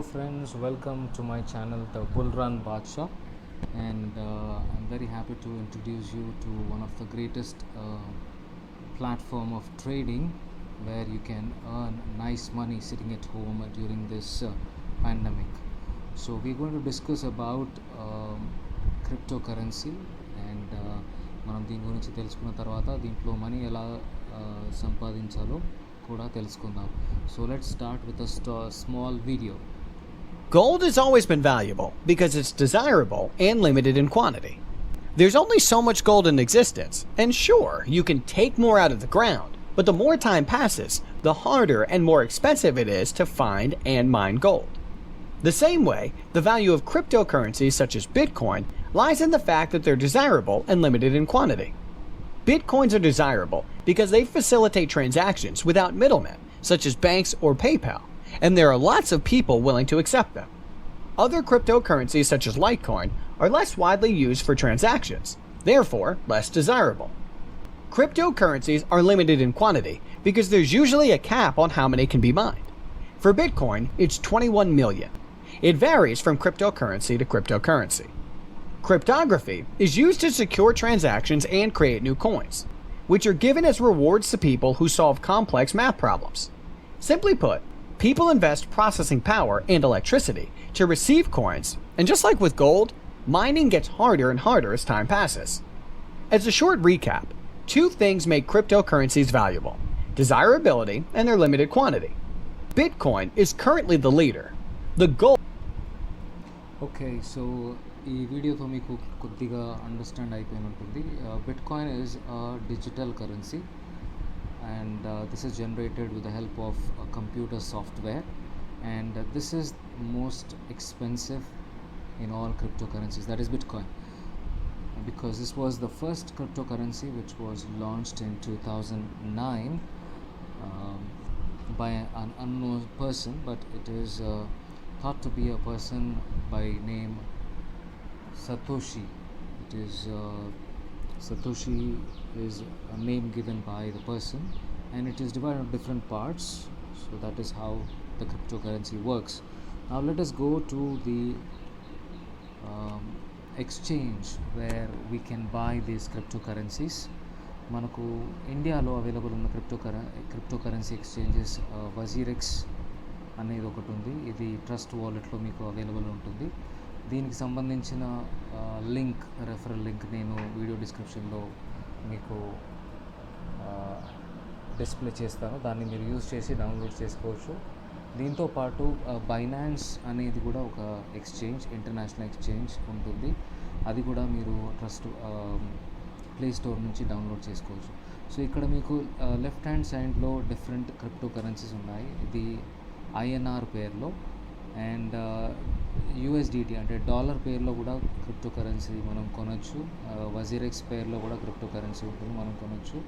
friends, welcome to my channel, The Bull Run Badshaw, and I'm very happy to introduce you to one of the greatest platform of trading where you can earn nice money sitting at home during this pandemic. So we're going to discuss about cryptocurrency and మనం దీని గురించి తెలుసుకున్న తర్వాత దీంట్లో money ఎలా సంపాదించాలో కూడా తెలుసుకుందాం. So let's start with a small video. Gold has always been valuable because it's desirable and limited in quantity. There's only so much gold in existence, and sure, you can take more out of the ground, but the more time passes, the harder and more expensive it is to find and mine gold. The same way, the value of cryptocurrencies such as Bitcoin lies in the fact that they're desirable and limited in quantity. Bitcoins are desirable because they facilitate transactions without middlemen, such as banks or PayPal, and there are lots of people willing to accept them. Other cryptocurrencies such as Litecoin are less widely used for transactions, therefore less desirable. Cryptocurrencies are limited in quantity because there's usually a cap on how many can be mined. For Bitcoin, it's 21 million. It varies from cryptocurrency to cryptocurrency. Cryptography is used to secure transactions and create new coins, which are given as rewards to people who solve complex math problems. Simply put, people invest processing power and electricity to receive coins, and just like with gold, mining gets harder and harder as time passes. As a short recap, two things make cryptocurrencies valuable: desirability and their limited quantity. Bitcoin is currently the leader. The gold. Okay, so ఈ వీడియోతో మీకు కొద్దిగా understand అయిపోయి ఉంటుంది. Bitcoin is digital currency and this is generated with the help of computer software, and this is most expensive in all cryptocurrencies, that is Bitcoin, because this was the first cryptocurrency which was launched in 2009 by an unknown person, but it is thought to be a person by name Satoshi. It is Satoshi is a name given by the person, and it is divided into different parts. So that is how the cryptocurrency works. Now let us go to the exchange where we can buy these cryptocurrencies. మనకు ఇండియాలో available ఉన్న cryptocurrency exchanges WazirX అనేది ఒకటి ఉంది. ఇది trust వాలెట్లో మీకు available ఉంటుంది. దీనికి సంబంధించిన లింక్, రెఫరల్ లింక్ నేను వీడియో డిస్క్రిప్షన్లో మీకు డిస్ప్లే చేస్తాను. దాన్ని మీరు యూజ్ చేసి డౌన్లోడ్ చేసుకోవచ్చు. దీంతో పాటు బైనాన్స్ అనేది కూడా ఒక ఎక్స్చేంజ్, ఇంటర్నేషనల్ ఎక్స్చేంజ్ ఉంటుంది. అది కూడా మీరు ట్రస్ట్ ప్లే స్టోర్ నుంచి డౌన్లోడ్ చేసుకోవచ్చు. సో ఇక్కడ మీకు లెఫ్ట్ హ్యాండ్ సైడ్లో డిఫరెంట్ క్రిప్టోకరెన్సీస్ ఉన్నాయి. ఇది ఐఎన్ఆర్ పేర్లో అండ్ యూఎస్డిటీ అంటే డాలర్ పేర్లో కూడా క్రిప్టోకరెన్సీ మనం కొనవచ్చు. వజీరెక్స్ పేర్లో కూడా క్రిప్టోకరెన్సీ ఉంటుంది, మనం కొనవచ్చు.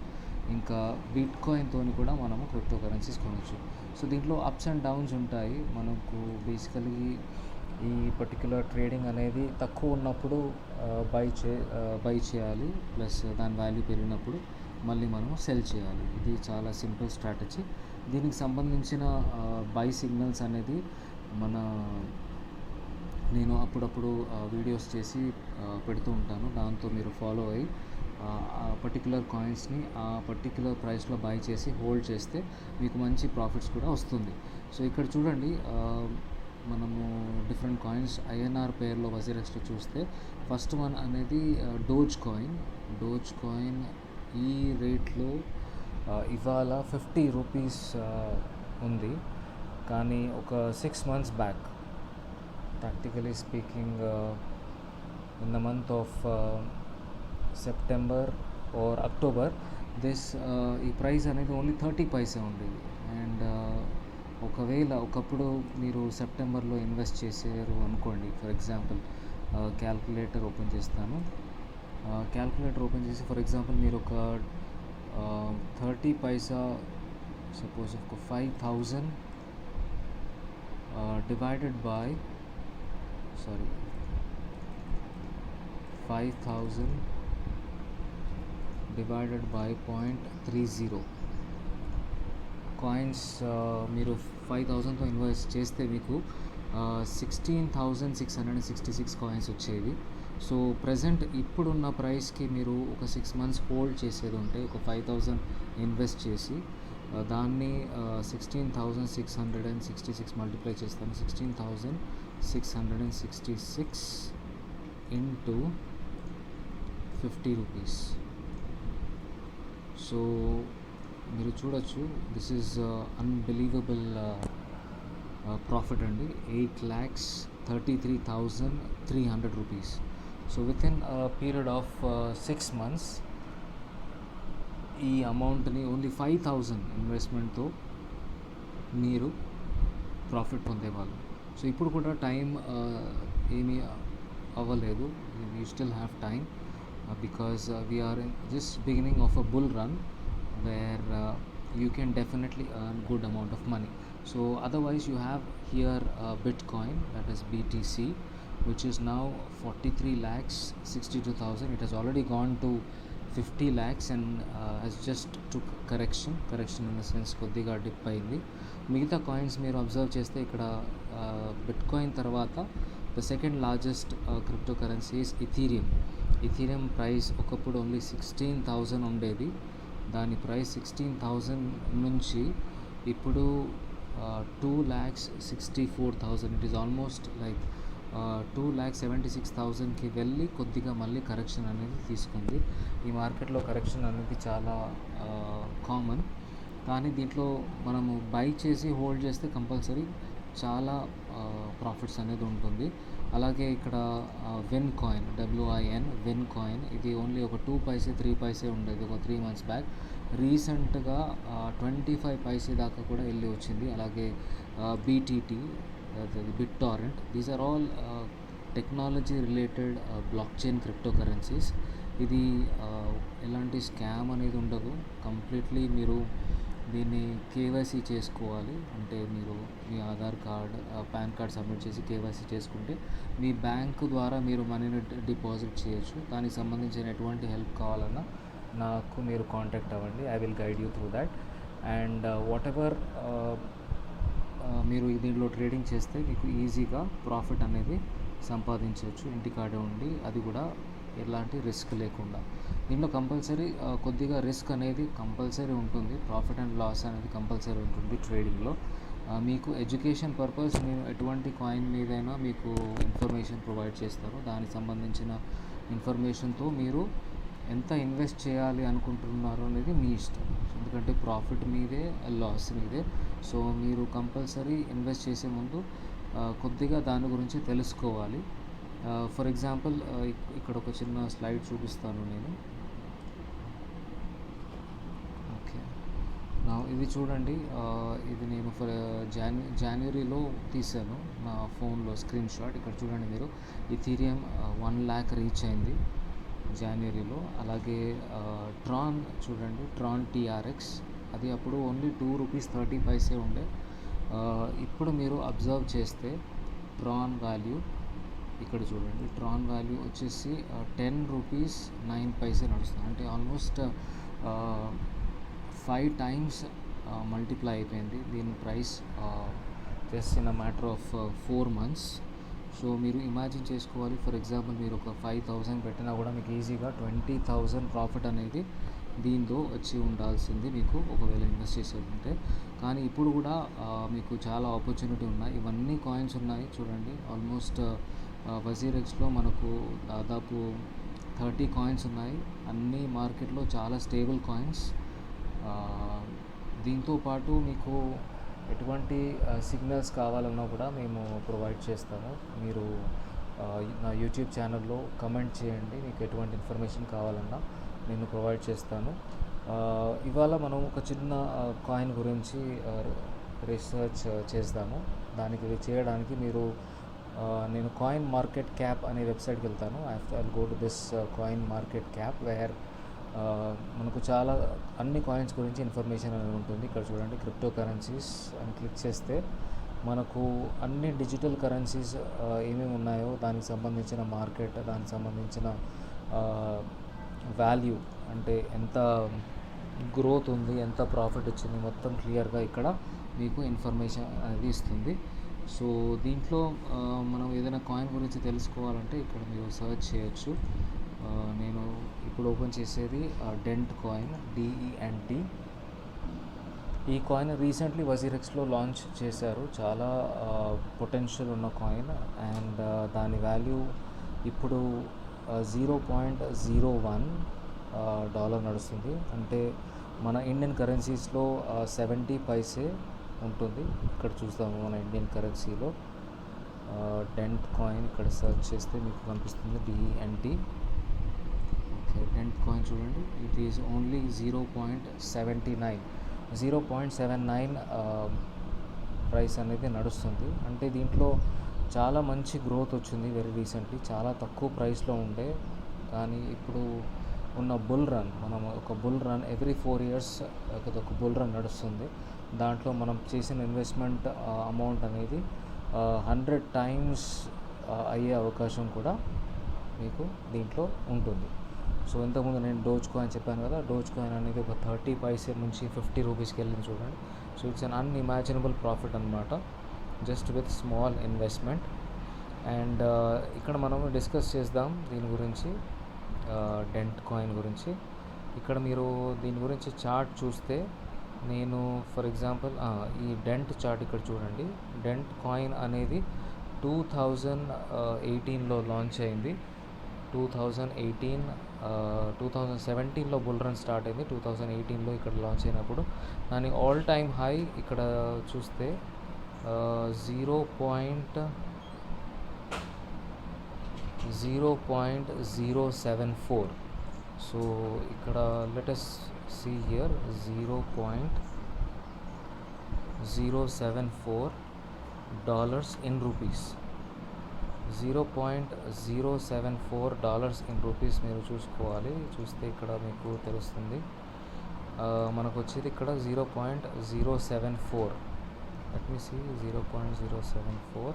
ఇంకా బిట్కాయిన్తో కూడా మనము క్రిప్టోకరెన్సీస్ కొనవచ్చు. సో దీంట్లో అప్స్ అండ్ డౌన్స్ ఉంటాయి. మనకు బేసికలీ ఈ పర్టిక్యులర్ ట్రేడింగ్ అనేది తక్కువ ఉన్నప్పుడు బై చేయాలి, ప్లస్ దాని వాల్యూ పెరిగినప్పుడు మళ్ళీ మనము సెల్ చేయాలి. ఇది చాలా సింపుల్ స్ట్రాటజీ. దీనికి సంబంధించిన బై సిగ్నల్స్ అనేది నేను అప్పుడప్పుడు వీడియోస్ చేసి పెడుతూ ఉంటాను. దాంతో మీరు ఫాలో అయ్యి ఆ పర్టిక్యులర్ కాయిన్స్ని ఆ పర్టిక్యులర్ ప్రైస్లో బై చేసి హోల్డ్ చేస్తే మీకు మంచి ప్రాఫిట్స్ కూడా వస్తుంది. సో ఇక్కడ చూడండి, మనము డిఫరెంట్ కాయిన్స్ ఐఎన్ఆర్ పేర్లో వజీరెక్స్లో చూస్తే ఫస్ట్ వన్ అనేది డోజ్ కాయిన్ ఈ రేట్లో ఇవాళ 50 రూపీస్ ఉంది. కానీ ఒక 6 months back, practically speaking in the month of September or October ఈ ప్రైస్ అనేది ఓన్లీ 30 పైసే ఉండేది. అండ్ ఒకవేళ ఒకప్పుడు మీరు సెప్టెంబర్లో ఇన్వెస్ట్ చేసారు అనుకోండి, ఫర్ ఎగ్జాంపుల్ క్యాల్కులేటర్ ఓపెన్ చేస్తాను. క్యాల్కులేటర్ ఓపెన్ చేసి ఫర్ ఎగ్జాంపుల్ మీరు ఒక 30 పైసా, సపోజ్ ఒక 5,000 divided by 0.30 కాయిన్స్ మీరు 5,000తో ఇన్వెస్ట్ చేస్తే మీకు 16,666 కాయిన్స్ వచ్చేవి. సో ప్రజెంట్ ఇప్పుడున్న ప్రైస్కి మీరు ఒక 6 months హోల్డ్ చేసేది ఉంటే ఒక 5,000 ఇన్వెస్ట్ చేసి దాన్ని 16,666 మల్టిప్లై చేస్తాను. 16,666 ఇంటూ 50 రూపీస్. సో మీరు చూడొచ్చు, దిస్ ఈజ్ అన్బిలీవబుల్ ప్రాఫిట్ అండి. 8,33,300 rupees. So with in period of 6 months ఈ అమౌంట్ని ఓన్లీ 5,000 ఇన్వెస్ట్మెంట్తో మీరు ప్రాఫిట్ పొందేవాళ్ళు. సో ఇప్పుడు కూడా టైం ఏమీ అవ్వలేదు. You still have time because we are in just beginning of a bull run where you can definitely earn good amount of money. So otherwise you have here Bitcoin, that is BTC, which is now 43,62,000. It has already gone to 50 lakhs and has just took correction in the sense కొద్దిగా dip అయింది. మిగతా coins మీరు observe చేస్తే ఇక్కడ bitcoin తర్వాత the second largest crypto currency is Ethereum price ఒకప్పుడు only 16,000 ఉండేది. దాని ప్రైస్ 16,000 నుంచి ఇప్పుడు 2,64,000. ఇట్ ఈస్ ఆల్మోస్ట్ లైక్ 2,76,000కి వెళ్ళి కొద్దిగా మళ్ళీ కరెక్షన్ అనేది తీసుకుంది. ఈ మార్కెట్లో కరెక్షన్ అనేది చాలా కామన్, కానీ దీంట్లో మనము బై చేసి హోల్డ్ చేస్తే కంపల్సరీ చాలా ప్రాఫిట్స్ అనేది ఉంటుంది. అలాగే ఇక్కడ win coin, WIN win coin, ఇది ఓన్లీ ఒక 2 పైసే 3 పైసే ఉండేది ఒక 3 months బ్యాక్. రీసెంట్గా 25 పైసే దాకా కూడా వెళ్ళి వచ్చింది. అలాగే BTT, BitTorrent, these are all technology related block chain crypto currencies. ఇది ఎలాంటి స్కామ్ అనేది ఉండదు. కంప్లీట్లీ మీరు దీన్ని KYC చేసుకోవాలి. అంటే మీరు మీ Aadhaar card, PAN card submit చేసి KYC చేసుకుంటే మీ బ్యాంకు ద్వారా మీరు మనీని డిపాజిట్ చేయొచ్చు. దానికి సంబంధించిన ఎటువంటి హెల్ప్ కావాలన్నా నాకు మీరు కాంటాక్ట్ అవ్వండి. I will guide you through that. And what ever మీరు దీంట్లో ట్రేడింగ్ చేస్తే మీకు ఈజీగా ప్రాఫిట్ అనేది సంపాదించవచ్చు ఇంటికాడే ఉండి, అది కూడా ఎలాంటి రిస్క్ లేకుండా. దీంట్లో కంపల్సరీ కొద్దిగా రిస్క్ అనేది కంపల్సరీ ఉంటుంది. ప్రాఫిట్ అండ్ లాస్ అనేది కంపల్సరీ ఉంటుంది ట్రేడింగ్లో. మీకు ఎడ్యుకేషన్ పర్పస్ నేను ఎటువంటి కాయిన్ మీదైనా మీకు ఇన్ఫర్మేషన్ ప్రొవైడ్ చేస్తాను. దానికి సంబంధించిన ఇన్ఫర్మేషన్తో మీరు ఎంత ఇన్వెస్ట్ చేయాలి అనుకుంటున్నారో అనేది మీ ఇష్టం. ఎందుకంటే ప్రాఫిట్ మీదే, లాస్ మీదే. సో మీరు కంపల్సరీ ఇన్వెస్ట్ చేసే ముందు కొద్దిగా దాని గురించి తెలుసుకోవాలి. ఫర్ ఎగ్జాంపుల్ ఇక్కడ ఒక చిన్న స్లైడ్ చూపిస్తాను నేను. ఓకే, నా ఇది చూడండి. ఇది నేను జనవరిలో తీసాను నా ఫోన్లో స్క్రీన్ షాట్. ఇక్కడ చూడండి మీరు, ఇథీరియం 1 lakh రీచ్ అయింది జనవరిలో. అలాగే ట్రాన్ చూడండి, ట్రాన్ TRX, అది అప్పుడు ఓన్లీ 2 rupees 30 పైసే ఉండే. ఇప్పుడు మీరు అబ్జర్వ్ చేస్తే ట్రాన్ వాల్యూ ఇక్కడ చూడండి, ట్రాన్ వాల్యూ వచ్చేసి 10 rupees 9 పైసే నడుస్తుంది. అంటే ఆల్మోస్ట్ 5 times మల్టిప్లై అయిపోయింది దీని price just in a matter of 4 months. So మీరు ఇమాజిన్ చేసుకోవాలి, ఫర్ ఎగ్జాంపుల్ మీరు ఒక 5,000 పెట్టినా కూడా మీకు ఈజీగా 20,000 ప్రాఫిట్ అనేది దీంతో వచ్చి ఉండాల్సింది మీకు ఒకవేళ ఇన్వెస్ట్ చేసేది ఉంటే. కానీ ఇప్పుడు కూడా మీకు చాలా ఆపర్చునిటీ ఉన్నాయి. ఇవన్నీ కాయిన్స్ ఉన్నాయి చూడండి. ఆల్మోస్ట్ WazirXలో మనకు దాదాపు 30 కాయిన్స్ ఉన్నాయి. అన్ని మార్కెట్లో చాలా స్టేబుల్ కాయిన్స్. దీంతో పాటు మీకు ఎటువంటి సిగ్నల్స్ కావాలన్నా కూడా మేము ప్రొవైడ్ చేస్తాము. మీరు నా యూట్యూబ్ ఛానల్లో కమెంట్ చేయండి, మీకు ఎటువంటి ఇన్ఫర్మేషన్ కావాలన్నా నేను ప్రొవైడ్ చేస్తాను. ఇవాళ మనం ఒక చిన్న కాయిన్ గురించి రీసెర్చ్ చేద్దాము. దానికి చేయడానికి మీరు నేను కాయిన్ మార్కెట్ క్యాప్ అనే వెబ్సైట్కి వెళ్తాను. I go to this coin market cap where మనకు చాలా అన్ని కాయిన్స్ గురించి ఇన్ఫర్మేషన్ అనేది ఉంటుంది. ఇక్కడ చూడండి, క్రిప్టో కరెన్సీస్ అని క్లిక్ చేస్తే మనకు అన్ని డిజిటల్ కరెన్సీస్ ఏమేమి ఉన్నాయో దానికి సంబంధించిన మార్కెట్, దానికి సంబంధించిన వాల్యూ, అంటే ఎంత గ్రోత్ ఉంది, ఎంత ప్రాఫిట్ వచ్చింది, మొత్తం క్లియర్గా ఇక్కడ మీకు ఇన్ఫర్మేషన్ అనేది ఇస్తుంది. సో దీంట్లో మనం ఏదైనా కాయిన్ గురించి తెలుసుకోవాలంటే ఇక్కడ మీరు సర్చ్ చేయొచ్చు. నేను ఇప్పుడు ఓపెన్ చేసేది డెంట్ కాయిన్, DENT. ఈ కాయిన్ రీసెంట్లీ వజీరెక్స్లో లాంచ్ చేశారు. చాలా పొటెన్షియల్ ఉన్న కాయిన్ అండ్ దాని వాల్యూ ఇప్పుడు $0.01 నడుస్తుంది. అంటే మన ఇండియన్ కరెన్సీస్లో 70 పైసే ఉంటుంది. ఇక్కడ చూస్తాము మన ఇండియన్ కరెన్సీలో డెంట్ కాయిన్ ఇక్కడ సెర్చ్ చేస్తే మీకు కనిపిస్తుంది DENT. ఓకే, డెంట్ కాయిన్ చూడండి, ఇట్ ఈజ్ ఓన్లీ 0.79 ప్రైస్ అనేది నడుస్తుంది. అంటే దీంట్లో చాలా మంచి గ్రోత్ వచ్చింది వెరీ రీసెంట్లీ. చాలా తక్కువ ప్రైస్లో ఉండే, కానీ ఇప్పుడు ఉన్న బుల్ రన్, మనం ఒక బుల్ రన్ ఎవ్రీ 4 years ఒక బుల్ రన్ నడుస్తుంది. దాంట్లో మనం చేసిన ఇన్వెస్ట్మెంట్ అమౌంట్ అనేది 100 times అయ్యే అవకాశం కూడా మీకు దీంట్లో ఉంటుంది. సో ఇంతకుముందు నేను డోజ్ కాయిన్ చెప్పాను కదా, డోజ్ కాయిన్ అనేది ఒక 30 పైసే నుంచి 50 రూపీస్కి వెళ్ళింది చూడండి. So it's un unimaginable profit అనమాట, just with small investment. And ఇక్కడ మనం డిస్కస్ చేద్దాం దీని గురించి, డెంట్ కాయిన్ గురించి. ఇక్కడ మీరు దీని గురించి చార్ట్ చూస్తే, నేను ఫర్ ఎగ్జాంపుల్ ఈ డెంట్ చార్ట్ ఇక్కడ చూడండి. డెంట్ కాయిన్ అనేది 2018లో లాంచ్ అయింది. 2017లో బుల్ రన్ స్టార్ట్ అయింది. 2018లో ఇక్కడ లాంచ్ అయినప్పుడు దాని ఆల్ టైమ్ హై ఇక్కడ చూస్తే 0.074. సో ఇక్కడ let us see here $0.074 in rupees. $0.074 in rupees మీరు చూసుకోవాలి. చూస్తే ఇక్కడ మీకు తెలుస్తుంది. మనకు వచ్చేది ఇక్కడ 0.074. Let me see 0.074.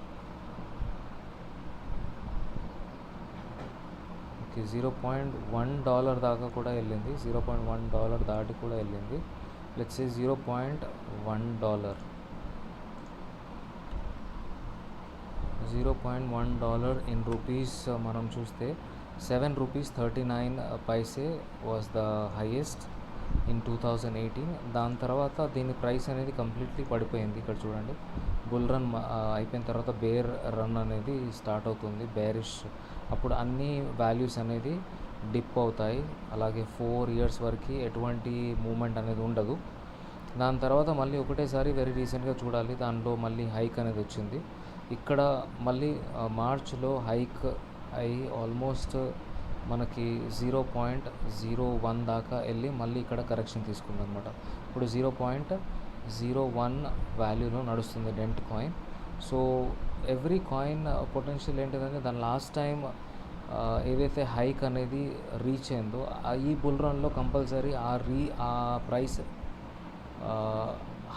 ఓకే, $0.1 దాకా కూడా వెళ్ళింది. $0.1 దాటి కూడా వెళ్ళింది. Let's say $0.1. $0.1 in rupees మనం చూస్తే ₹7.39 వాజ్ ద హైయెస్ట్ ఇన్ 2018. దాని తర్వాత దీని ప్రైస్ అనేది కంప్లీట్లీ పడిపోయింది. ఇక్కడ చూడండి, బుల్ రన్ అయిపోయిన తర్వాత బేర్ రన్ అనేది స్టార్ట్ అవుతుంది, బేరిష్. అప్పుడు అన్ని వాల్యూస్ అనేది డిప్ అవుతాయి. అలాగే 4 years వరకు ఎటువంటి మూమెంట్ అనేది ఉండదు. దాని తర్వాత మళ్ళీ ఒకటేసారి వెరీ రీసెంట్గా చూడాలి, దానిలో మళ్ళీ హైక్ అనేది వచ్చింది. ఇక్కడ మళ్ళీ మార్చ్లో హైక్ అయ్యి ఆల్మోస్ట్ మనకి 0.01 దాకా వెళ్ళి మళ్ళీ ఇక్కడ కరెక్షన్ తీసుకుంది అనమాట. ఇప్పుడు 0.01 వాల్యూలో నడుస్తుంది dent coin. So every coin potential ఏంటిదంటే, దాని లాస్ట్ టైం ఏదైతే హైక్ అనేది రీచ్ అయిందో ఈ బుల్ రన్లో కంపల్సరీ ఆ ప్రైస్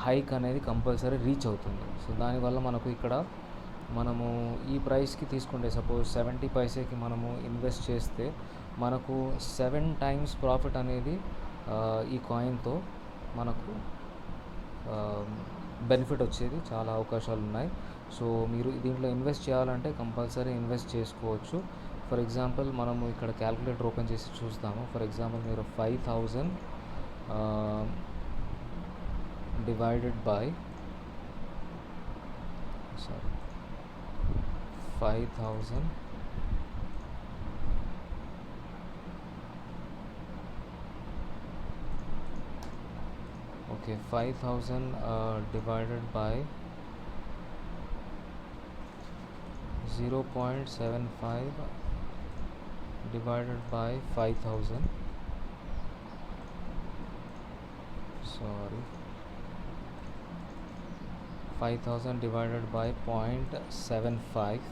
హైక్ అనేది కంపల్సరీ రీచ్ అవుతుంది. సో దానివల్ల మనకు ఇక్కడ మనము ఈ ప్రైస్కి తీసుకుంటే, సపోజ్ 70 పైసేకి మనము ఇన్వెస్ట్ చేస్తే మనకు 7 times ప్రాఫిట్ అనేది ఈ కాయిన్తో మనకు బెనిఫిట్ వచ్చేది చాలా అవకాశాలు ఉన్నాయి. సో మీరు దీంట్లో ఇన్వెస్ట్ చేయాలంటే కంపల్సరీ ఇన్వెస్ట్ చేసుకోవచ్చు. ఫర్ ఎగ్జాంపుల్ మనము ఇక్కడ క్యాల్కులేటర్ ఓపెన్ చేసి చూస్తాము. ఫర్ ఎగ్జాంపుల్ మీరు 5,000 divided by 5,000 okay, 5,000 divided by 0.75 divided by 5,000, sorry, 5,000 divided by 0.75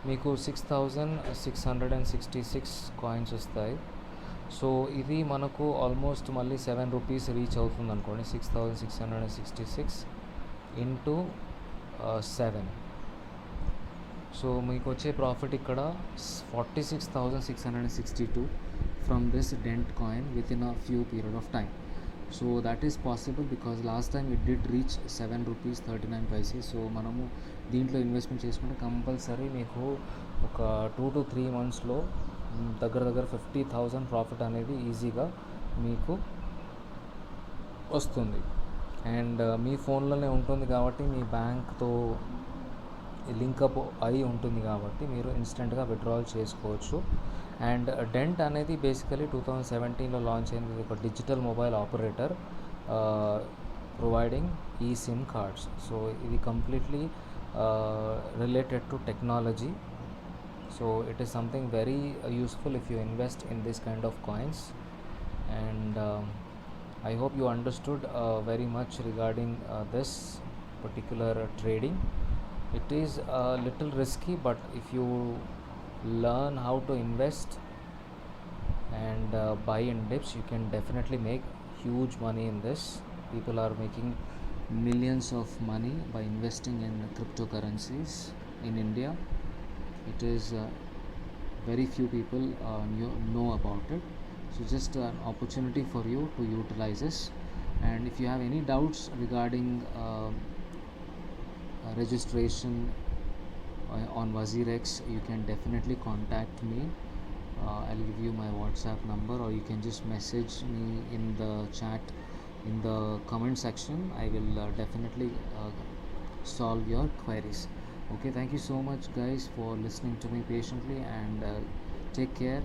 మీకు 6,666 కాయిన్స్ వస్తాయి. సో ఇది మనకు ఆల్మోస్ట్ మళ్ళీ ₹7 రీచ్ అవుతుంది అనుకోండి. 6,666 ఇంటూ 7. సో మీకు వచ్చే ప్రాఫిట్ ఇక్కడ 46,662 from this dent coin with in a few period of time. So that is possible because last time it did reach ₹7.39. So మనము దీంట్లో ఇన్వెస్ట్మెంట్ చేసుకుంటే కంపల్సరీ మీకు ఒక 2 to 3 monthsలో దగ్గర 50,000 ప్రాఫిట్ అనేది ఈజీగా మీకు వస్తుంది. అండ్ మీ ఫోన్లోనే ఉంటుంది కాబట్టి మీ బ్యాంక్తో లింకప్ అయి ఉంటుంది కాబట్టి మీరు ఇన్స్టెంట్గా విత్డ్రాల్ చేసుకోవచ్చు. అండ్ డెంట్ అనేది బేసికలీ 2017లో లాంచ్ అయింది. ఇది ఒక డిజిటల్ మొబైల్ ఆపరేటర్ ప్రొవైడింగ్ ఈ సిమ్ కార్డ్స్. సో ఇది completely related to technology. So it is something very useful if you invest in this kind of coins. And I hope you understood very much regarding this particular trading. It is a little risky, but if you learn how to invest and buy in dips, you can definitely make huge money in this. People are making millions of money by investing in cryptocurrencies in India. It is very few people know about it. So just an opportunity for you to utilize this. And if you have any doubts regarding registration on WazirX, you can definitely contact me. I'll give you my WhatsApp number, or you can just message me in the chat in the comment section. I will definitely solve your queries. Okay, thank you so much guys for listening to me patiently, and take care.